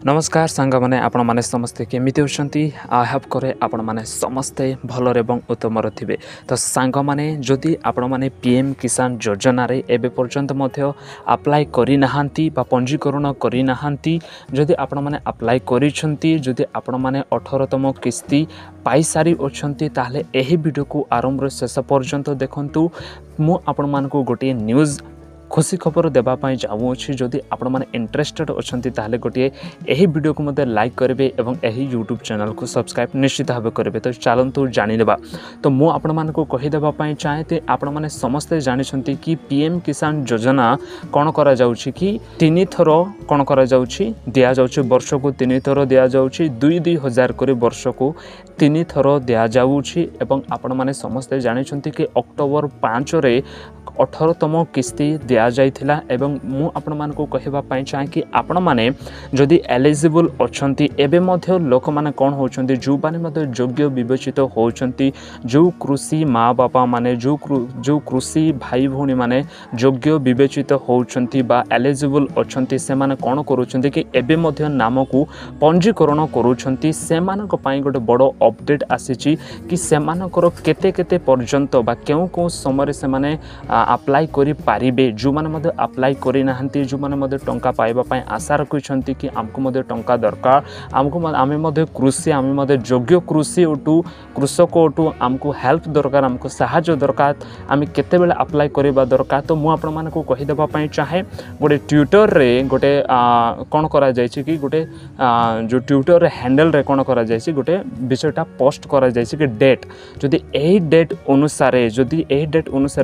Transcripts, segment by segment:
नमस्कार सांग मैंने आपण मैंने समस्ते केमिति होती आई हैव करे आपण मैंने समस्ते भलर एवं उत्तम थे। तो सांग मैंने जदि आपण मैंने पीएम किसान योजना रे एबे पर्यंत मध्य अप्लाई करि नाहांती बा पंजीकरण करि नाहांती, जदि आपण मैंने अप्लाई करिसेंती, जदि आपण मैंने 18तम किस्ती पाई सारी अछंती, ताहले एही वीडियो को आरंभ शेष पर्यंत देखंतु। मु आपण मानकु गोटे न्यूज़ खुशी खबर देवाई चाहूँगी। जदि आपण मैंने इंटरेस्टेड अच्छे ताहले गोटे यही वीडियो को मते लाइक करेंगे और यही यूट्यूब चैनल को सब्सक्राइब निश्चित भाव करेंगे। तो चलतु जानीदेवा। तो मु आपण मानकु कहीदेवाई चाहे तो आपण मैंने समस्ते जानते कि पीएम किसान योजना कौन करा जाउछि कि 3 थर कौन करा जाउछि दिया जाउछि, वर्ष को 3 थर दिया जाउछि, 2,000 करे वर्ष को 3 थर दिया जाउछि। एवं आपण मैंने समस्ते जानते कि अक्टोबर 5 रे 18तम किस्ती दिया जाइथिला। एवं मु आपण मानकु कहिबा पई चाहे कि आपण माने जदि एलिजिबल अछंती एबे मध्य लोक माने कोन होचंती जो माने मध्य योग्य विवेचित होचंती, जो कृषि माँ बापा माने जो कृषि भाई भौणी माने योग्य विवेचित होचंती बा एलिजिबल अछंती, से माने कोन करूचंती कि एबे मध्य नाम को पंजीकरण करूचंती। से मानक पई गोटे बड़ अपडेट आसीची कि से मानकर केते केते पर्यंत बा केउ समय से माने अप्लाई करि पारिबे। जो माने मध्य अप्लाई करि नाहंती, जो माने मध्य टंका पाइबा पई आशा रखिसंती कि आमको मध्य टंका दरकार, आमको आमे मध्य कृषि आमे मध्य योग्य कृषि ओटू कृषक ओटू आमको हेल्प दरकार, आमको सहायता दरकार, आमे केते बेले अप्लाई करिबा दरकार। तो मु आपण मानकु कहि देबा पई चाहे गोटे ट्विटर रे गोटे कोन करा जायछि कि गोटे जो ट्विटर रे हैंडल रे कोन करा जायछि गोटे विषयटा पोस्ट करा जायछि कि डेट जदि एही डेट अनुसार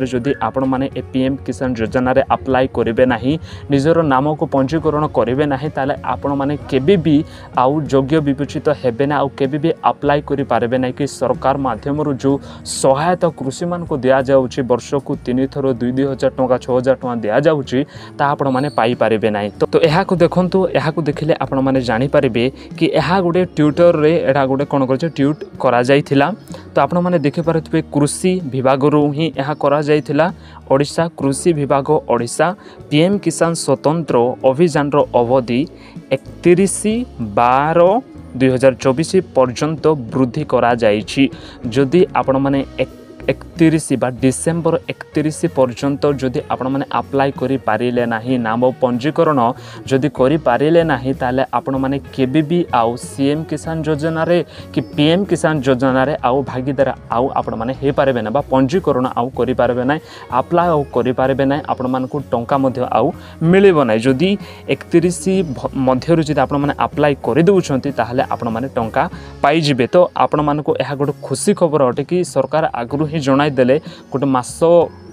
जदि आपण माने पीएम किसान योजना रे अप्लाई करेंगे नहीं, निजर नाम को पंजीकरण करेंगे नहीं, ताले आपण माने केबे भी आउ योग्य विवेचित हेबे ना, आउ केबे भी अप्लाई करि पारबे नहीं कि सरकार माध्यम जो सहायता कृषि मान को दिया जाउछि वर्ष को 3 थर 2,000 टंका 6,000 टंका दिया जाउछि ता आपण माने पाई पारबे नहीं। तो एहा को देखंतु, एहा को देखिले आपण माने जानि पारबे कि एहा गोटे ट्विटर रे एहा गोटे कोन करछ ट्वीट करा जाइथिला। तो आपण माने देखि पारथबे कृषि विभाग रो ही एहा करा जाइथिला। ओडिशा कृषि विभाग ओडिशा पीएम किसान स्वतंत्र अभियान रो अवधि 31/12/2024 पर्यंत वृद्धि करा जाइछि। जदि आपण माने 31 बा डिसेम्बर 31 पर्यंत जदि आपण माने अप्लाई करि पारिले नाही, नाम पंजीकरण जदि करि पारिले नाही, ताले आपण माने केबे भी आउ सीएम किसान योजना रे कि पीएम किसान योजना रे आउ भागीदार आउ आपण माने हे पारबे ना बा पंजीकरण आउ करि पारबे ना, अप्लाई आउ करि पारबे ना, आपण मानकु टंका मध्य आउ मिलिबो ना। जदि 31 मध्य जदि आपण माने अप्लाई करि दउछंती ताहले आपण माने टंका पाई जिबे। तो आपण मानकु एहा गोटे खुशी खबर अटे कि सरकार आगरु ही जणाई देले, गोटे मास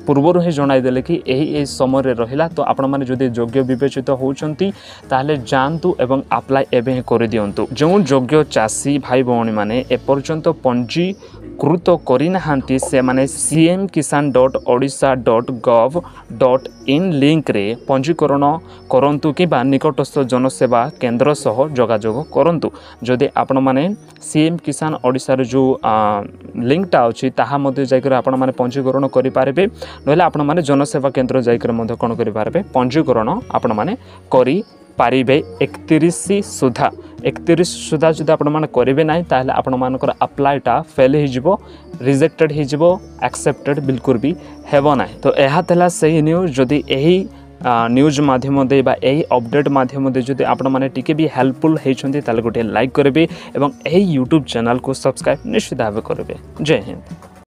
पूर्वर ही जणाई देले कि यही समय रहिला। तो आपण माने जदि योग्य विवेचित होउछंती ताहले जानतु एवं अप्लाई एबे ही करि दियंतु। जो योग्य चाषी भाई भौणी माने ए पर्यंत पंजीकृत करि नाहांती से माने cm.odisha.gov.in लिंक रे पंजीकरण करंतु कि बा निकटस्थ जनसेवा केंद्र सह जोगाजोग करंतु। जदि आपण माने सीएम किसान ओडिशा रे जो लिंकटा अछि ताहा मध्ये जायकर आपण माने पंजीकरण करि पारबे, नहले आपण माने जनसेवा केंद्र जायकर मध्ये कोन करि पारबे पंजीकरण आपण माने करि पारिबे। 31 सुधा जदि आपण माने करिवे नाही ताहले आपण मानकर अप्लाईटा फेल ही जिवो, रिजेक्टेड ही जिवो, एक्सेप्टेड बिल्कुल भी हेबो नाही। तो एहा तला सही न्यूज। जदि एही न्यूज माध्यम दे बा एही अपडेट माध्यम दे जदि आपण माने टिके भी हेल्पफुल हेछंती ताले गोटे लाइक करबे एवं एही यूट्यूब चैनल को सब्सक्राइब निश्चित भाबे करबे। जय हिंद।